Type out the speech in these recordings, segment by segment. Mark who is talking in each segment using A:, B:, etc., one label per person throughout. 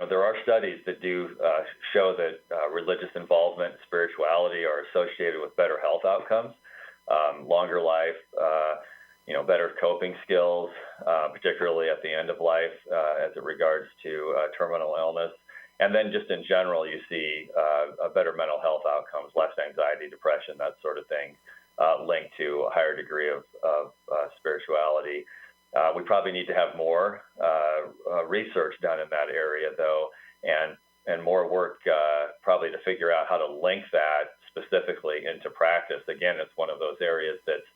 A: There are studies that do show that religious involvement and spirituality are associated with better health outcomes, longer life, better coping skills, particularly at the end of life as it regards to terminal illness. And then just in general, you see a better mental health outcomes, less anxiety, depression, that sort of thing, linked to a higher degree of spirituality. We probably need to have more research done in that area, though, and more work probably to figure out how to link that specifically into practice. Again, it's one of those areas that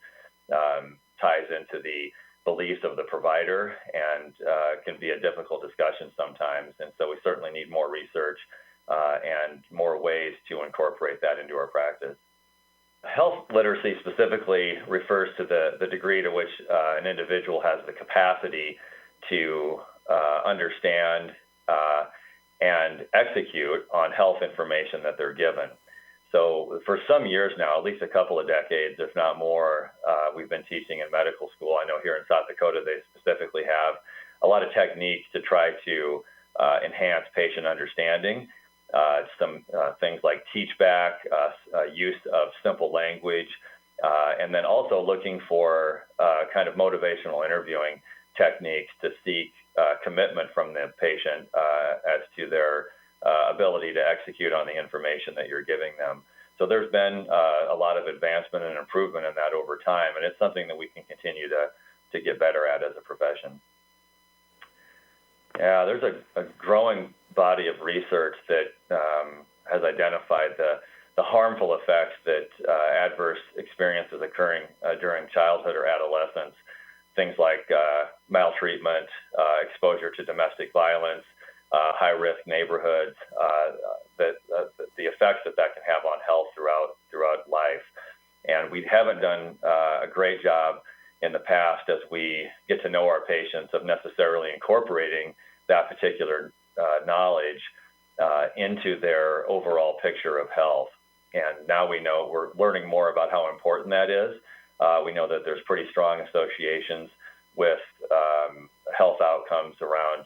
A: ties into the beliefs of the provider and can be a difficult discussion sometimes. And so we certainly need more research and more ways to incorporate that into our practice. Health literacy specifically refers to the degree to which an individual has the capacity to understand and execute on health information that they're given. So for some years now, at least a couple of decades, if not more, we've been teaching in medical school. I know here in South Dakota, they specifically have a lot of techniques to try to enhance patient understanding. Some things like teach back, use of simple language, and then also looking for kind of motivational interviewing techniques to seek commitment from the patient as to their ability to execute on the information that you're giving them. So there's been a lot of advancement and improvement in that over time, and it's something that we can continue to get better at as a profession. Yeah, there's a growing body of research that has identified the harmful effects that adverse experiences occurring during childhood or adolescence, things like maltreatment, exposure to domestic violence, high-risk neighborhoods, the effects that can have on health throughout life. And we haven't done a great job in the past as we get to know our patients of necessarily incorporating that particular knowledge into their overall picture of health. And now we're learning more about how important that is. We know that there's pretty strong associations with health outcomes around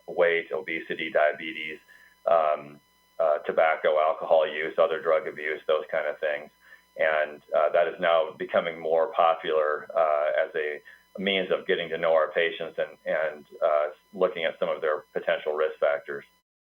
A: weight, obesity, diabetes, tobacco, alcohol use, other drug abuse, those kind of things. And that is now becoming more popular as a means of getting to know our patients and looking at some of their potential risk factors.